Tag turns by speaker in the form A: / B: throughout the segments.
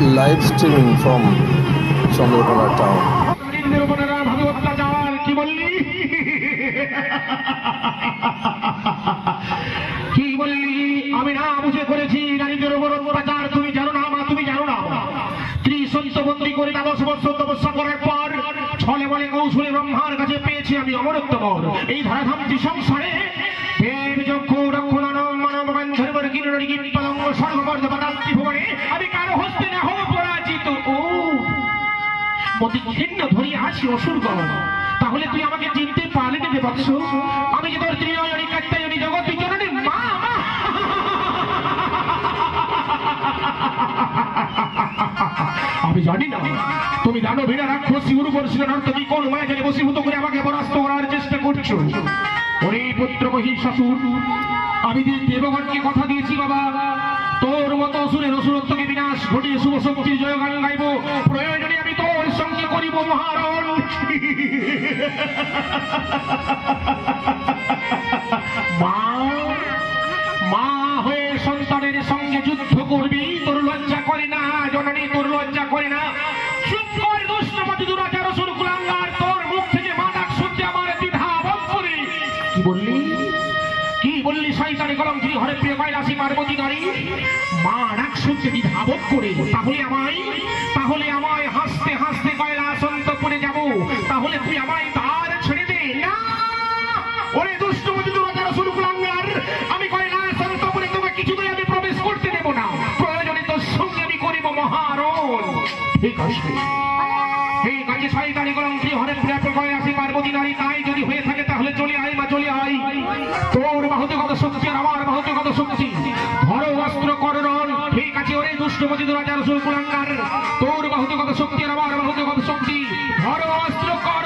A: live streaming from Chandrakona town.
B: আমি না বুঝে করেছি নারীদের উপর অত্যাচার। তুমি জানো না মা, তুমি জানো না। ত্রিসন্ধ্যবন্দী করে 10 বছর তপস্যা করার পর ছলে বলে কৌশলে ব্রহ্মার কাছে পেয়েছি আমি অমরত্ব বর। এই ধারাধামটি সংসারে দেব যজ্ঞ রক্ষণানম মানব গন্ধর্বর কিরণী কীর্তনঙ্গ সর্ববর্ধ পদান্তি ভুবনে আমি কারো হস্তে না হব পরাজিত। ও মতি ছিন্ন ধরিয়া আসি অসুরগণ। তাহলে তুই আমাকে চিনতে পারলি না বৎস? আমি যে তোর ত্রিনয়নী কাত্যায়নী জগৎ জননী মা। আমি জানি না তুমি দানবীরা রাক্ষসী উর্বশী নর্তকী কোন মায়াজালে বশীভূত করে আমাকে পরাস্ত করার চেষ্টা করছো। ওরে পুত্র মহিষাসুর, আমি দেবগণকে কথা দিয়েছি বাবা, তোর মতো অসুরের অসুরত্বকে বিনাশ ঘটিয়ে শুভ শক্তির জয়গান গাইব। প্রয়োজনে আমি তোর সঙ্গে করিব মহারণ। মা হয়ে সন্তানের সঙ্গে যুদ্ধ করবি, তোর লজ্জা করে না জননী? তোর লজ্জা করে না? চুপ কর দুষ্টমতি দুরাচার অসুর কুলাঙ্গার। তোর মুখ থেকে মা ডাক শুনতে আমার দ্বিধা বোধ করি। কি বললি? কি বললি শয়তানি কলঙ্কিনী হরে প্রিয় কৈলাসী পার্বতী নারী? মা ডাক শুনতে দ্বিধা বোধ করে? তাহলে আমায় হাসতে হাসতে কৈলাস অন্তঃপুরে যাব। তাহলে তুই আমায় তার ছেড়ে দে না। ওরে দুষ্টমতি দুরাচার অসুর কুলাঙ্গার, আমি কৈলাস অন্তঃপুরে তোমাকে কিছুতেই আমি প্রবেশ করতে দেব না। প্রয়োজনে তোর সঙ্গে আমি করিব মহারণ। ঠিক আছে, ঠিক আছে শয়তানি কলঙ্কিনী হরে প্রিয় কৈলাসী পার্বতী নারী, তাই যদি হয়ে থাকে তাহলে চলে আয় মা, চলে আয়। তোর বাহুতে শক্তি আর আমার বাহুতে শক্তি, ধর অস্ত্র করণ। ঠিক আছে ওরে দুষ্টমতি দুরাচার অসুর কুলাঙ্গার, তোর বাহুতে শক্তি আর আমার বাহুতে শক্তি, ধর অস্ত্র করণ।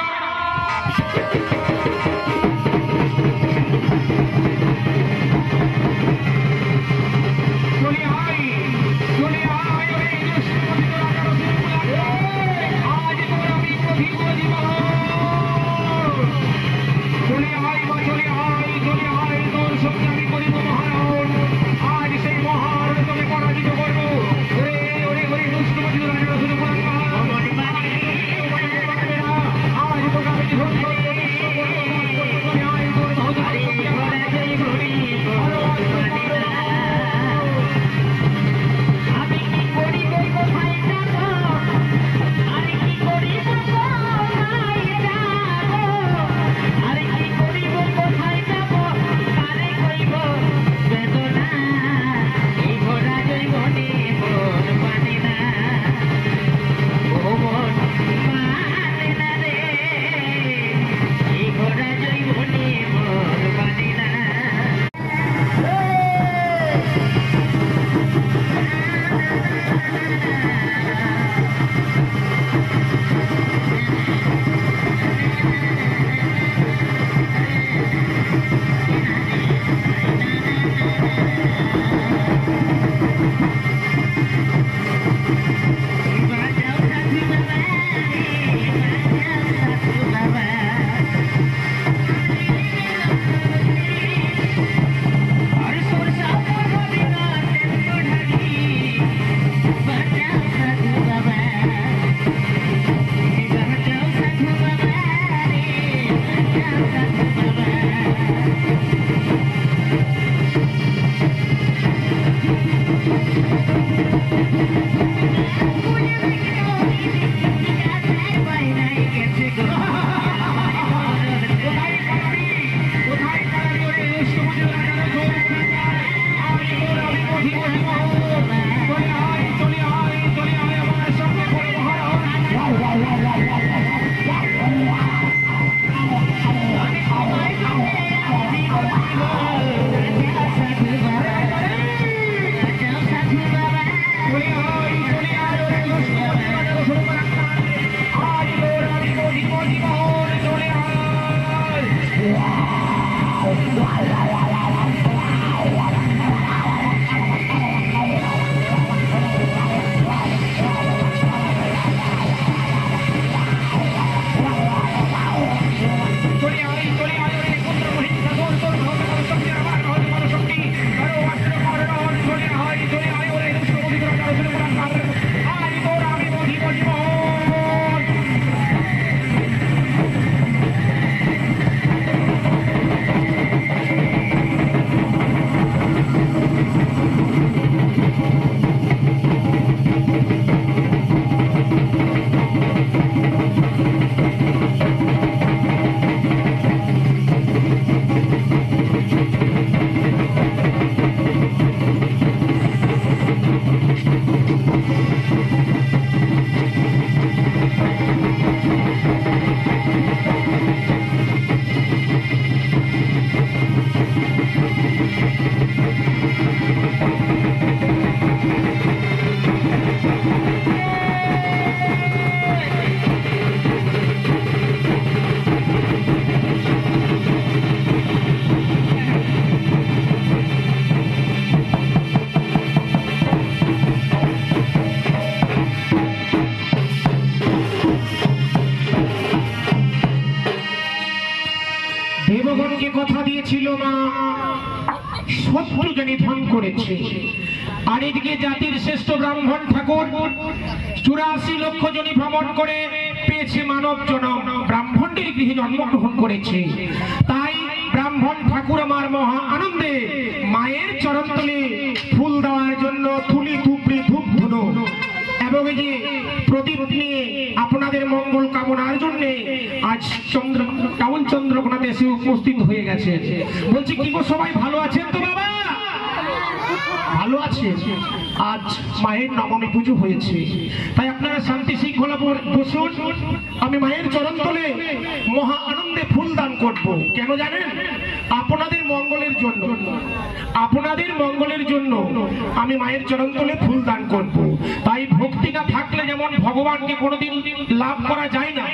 B: দেবগণকে কথা দিয়েছিল মা, শত্রুকে নিধন করেছে। আর এদিকে জাতির শ্রেষ্ঠ ব্রাহ্মণ ঠাকুর 84 লক্ষ জনি ভ্রমণ করে পেয়েছে মানব জনম, ব্রাহ্মণের গৃহে জন্মগ্রহণ করেছে। তাই ব্রাহ্মণ ঠাকুর আমার মহা আনন্দে মায়ের চরণতলে ফুল দেওয়ার জন্য থুলি থুপড়ি ধূপ ধুনো এবং এই যে প্রদীপ নিয়ে আপনাদের মঙ্গল কামনার জন্য আজ টাউন চন্দ্রকোনাতে এসে উপস্থিত হয়ে গেছে। বলছি কি গো, সবাই ভালো আছেন তো বাবা? ভালো আছে। আজ মায়ের নবমী পুজো হয়েছে, তাই আপনারা শান্তি শৃঙ্খলা বসুন। আমি মায়ের চরণতলে মহা আনন্দে ফুল দান করব। কেন জানেন? আপনাদের মঙ্গলের জন্য, আপনাদের মঙ্গলের জন্য আমি মায়ের চরণতলে ফুল দান করব। তাই ভক্তি না থাকলে যেমন ভগবানকে কোনোদিন লাভ করা যায় না।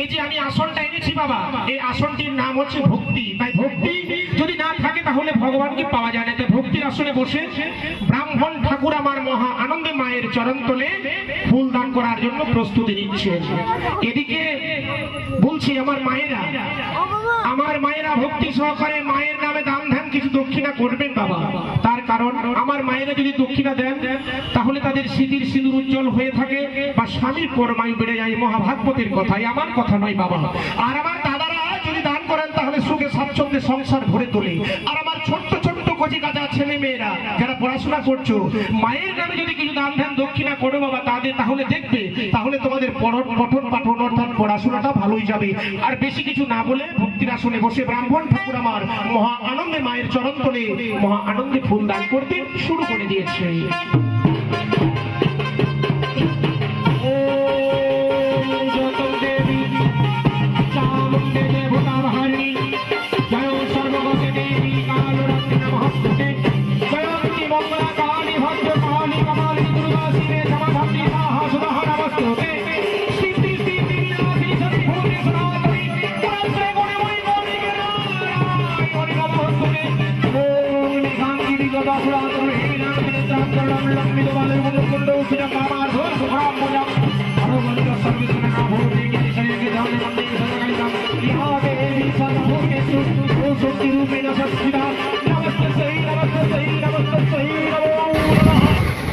B: এই যে আমি আসনটা এনেছি বাবা, এই আসনটির নাম হচ্ছে ভক্তি। তাই ভক্তি যদি না থাকে তাহলে ভগবানকে পাওয়া যায় না। তাই ভক্তির আসনে বসে ব্রাহ্মণ ঠাকুর আমার মহা আনন্দে মায়ের চরণতলে ফুল দান করার জন্য প্রস্তুতি নিচ্ছেন। এদিকে বলছি আমার মায়েরা ভক্তি সহকারে মায়ের নামে দান ধ্যান কিছু দক্ষিণা করবেন বাবা। তার কারণ আমার মায়েরা যদি দক্ষিণা দেন তাহলে তাদের স্মৃতির সিঁদুর উজ্জ্বল হয়ে থাকে বা স্বামীর পরমায়ু বেড়ে যায়। মহাভাগবতের কথাই, আমার কথা নয় বাবা। আর আমার দাদারা যদি দান করেন তাহলে সুখে স্বাচ্ছন্দ্যে সংসার ভরে তোলে। আর আমার ছোট্ট ছোট্ট কচি কাঁচা ছেলে মেয়েরা যারা পড়াশোনা করছো, মায়ের নামে যদি কিছু দান ধ্যান দক্ষিণা করো বাবা তাহলে দেখবে, তাহলে তোমাদের পঠন পাঠন অর্থাৎ পড়াশোনাটা ভালোই যাবে। আর বেশি কিছু না বলে ভক্তির আসনে বসে ব্রাহ্মণ ঠাকুর আমার মহা আনন্দে মায়ের চরণতলে মহা আনন্দে ফুল দান করতে শুরু করে দিয়েছে।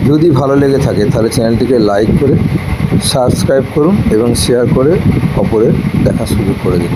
A: যদি ভালো লেগে থাকে তাহলে চ্যানেলটিকে লাইক করে সাবস্ক্রাইব করুন এবং শেয়ার করে অপরের দেখা শুরু করে দিন।